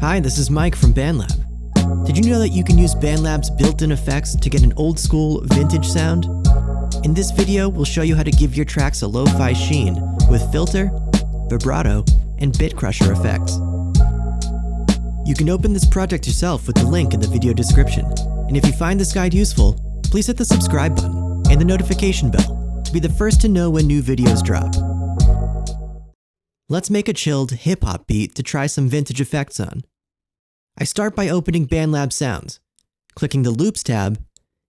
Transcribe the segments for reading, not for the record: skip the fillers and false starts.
Hi, this is Mike from BandLab. Did you know that you can use BandLab's built-in effects to get an old-school, vintage sound? In this video, we'll show you how to give your tracks a lo-fi sheen with filter, vibrato, and bit crusher effects. You can open this project yourself with the link in the video description. And if you find this guide useful, please hit the subscribe button and the notification bell to be the first to know when new videos drop. Let's make a chilled hip-hop beat to try some vintage effects on. I start by opening BandLab's Sounds, clicking the Loops tab,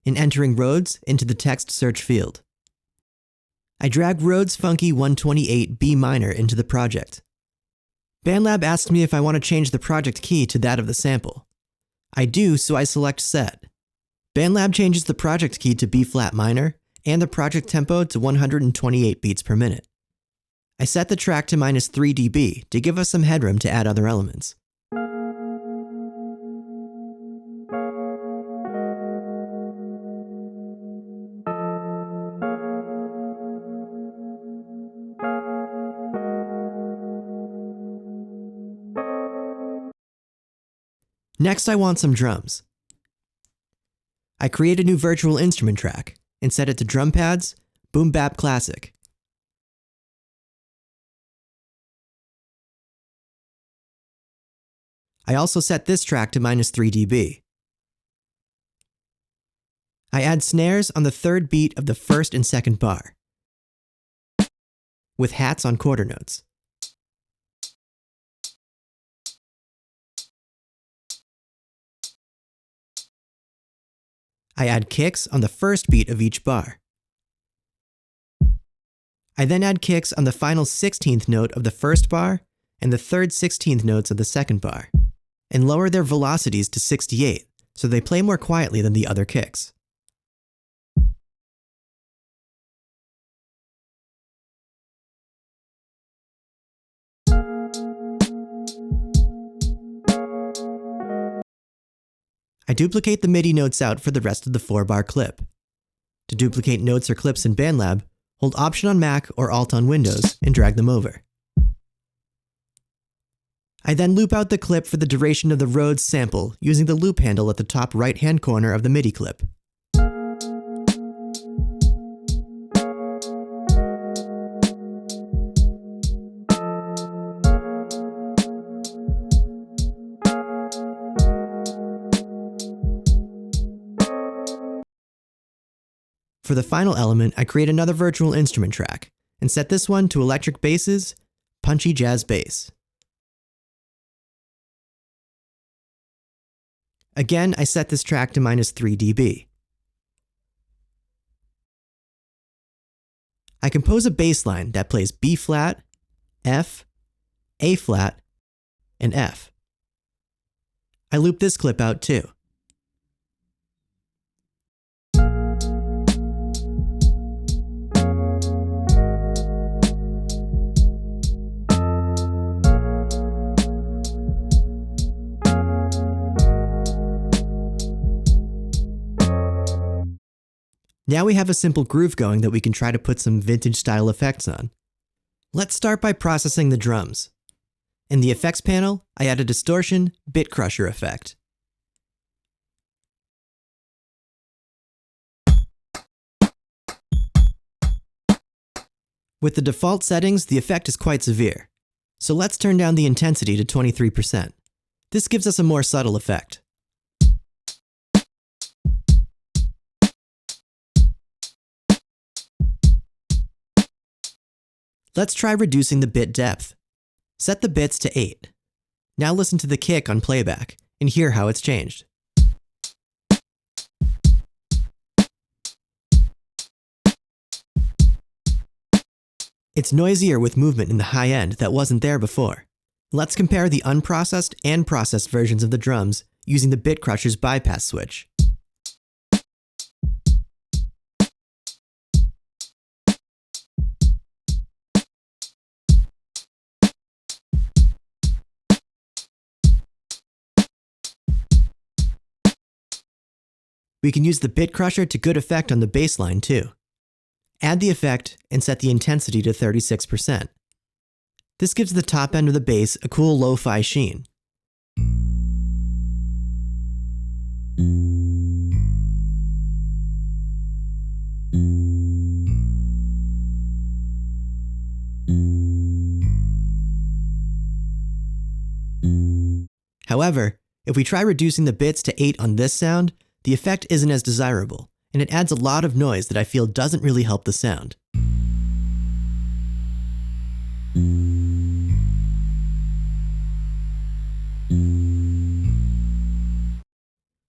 and entering Rhodes into the text search field. I drag Rhodes Funky 128 B minor into the project. BandLab asks me if I want to change the project key to that of the sample. I do, so I select Set. BandLab changes the project key to B flat minor and the project tempo to 128 beats per minute. I set the track to -3 dB to give us some headroom to add other elements. Next, I want some drums. I create a new virtual instrument track and set it to Drum Pads, Boom Bap Classic. I also set this track to -3 dB. I add snares on the third beat of the first and second bar, with hats on quarter notes. I add kicks on the first beat of each bar. I then add kicks on the final 16th note of the first bar and the third 16th notes of the second bar, and lower their velocities to 68 so they play more quietly than the other kicks. I duplicate the MIDI notes out for the rest of the 4-bar clip. To duplicate notes or clips in BandLab, hold Option on Mac or Alt on Windows and drag them over. I then loop out the clip for the duration of the Rhodes sample using the loop handle at the top right-hand corner of the MIDI clip. For the final element, I create another virtual instrument track and set this one to electric basses, punchy jazz bass. Again, I set this track to -3 dB. I compose a bass line that plays B flat, F, A flat, and F. I loop this clip out too. Now we have a simple groove going that we can try to put some vintage style effects on. Let's start by processing the drums. In the effects panel, I add a distortion bit crusher effect. With the default settings, the effect is quite severe. So let's turn down the intensity to 23%. This gives us a more subtle effect. Let's try reducing the bit depth. Set the bits to 8. Now listen to the kick on playback and hear how it's changed. It's noisier with movement in the high end that wasn't there before. Let's compare the unprocessed and processed versions of the drums using the bit crusher's bypass switch. We can use the bit crusher to good effect on the bassline too. Add the effect and set the intensity to 36%. This gives the top end of the bass a cool lo-fi sheen. However, if we try reducing the bits to 8 on this sound, the effect isn't as desirable, and it adds a lot of noise that I feel doesn't really help the sound.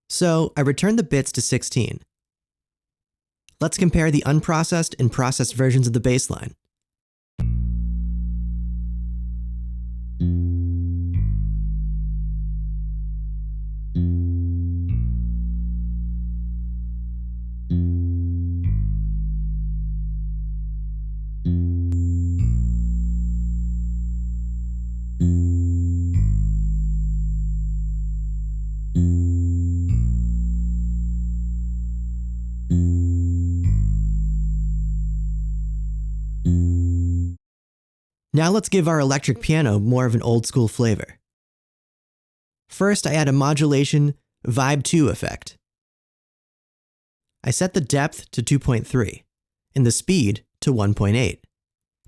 So I returned the bits to 16. Let's compare the unprocessed and processed versions of the bassline. Now let's give our electric piano more of an old-school flavor. First, I add a modulation Vibe 2 effect. I set the depth to 2.3 and the speed to 1.8.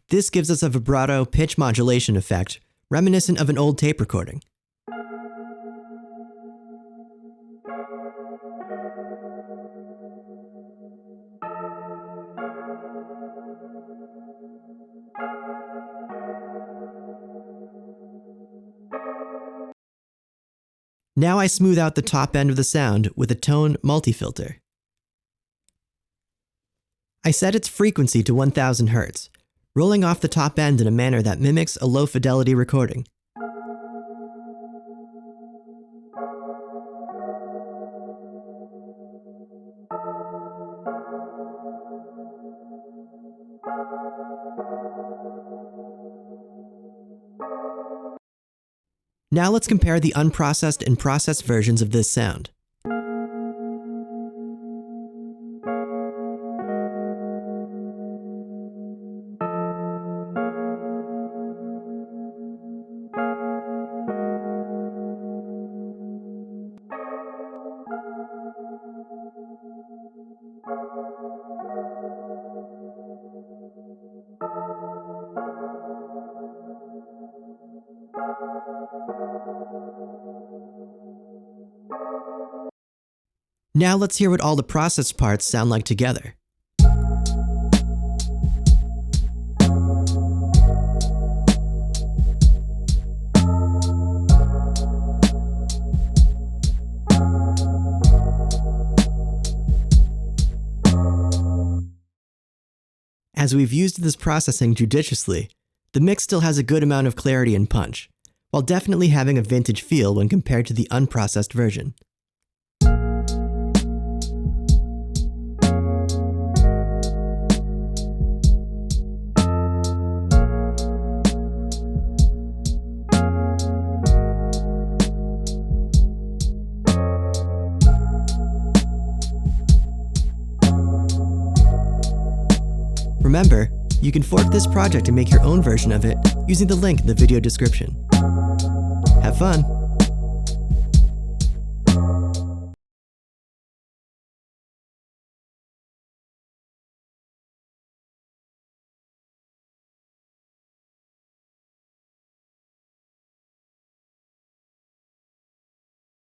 This gives us a vibrato pitch modulation effect reminiscent of an old tape recording. Now I smooth out the top end of the sound with a tone multi-filter. I set its frequency to 1000 Hz, rolling off the top end in a manner that mimics a low-fidelity recording. Now let's compare the unprocessed and processed versions of this sound. Now let's hear what all the processed parts sound like together. As we've used this processing judiciously, the mix still has a good amount of clarity and punch, while definitely having a vintage feel when compared to the unprocessed version. Remember, you can fork this project and make your own version of it using the link in the video description. Have fun!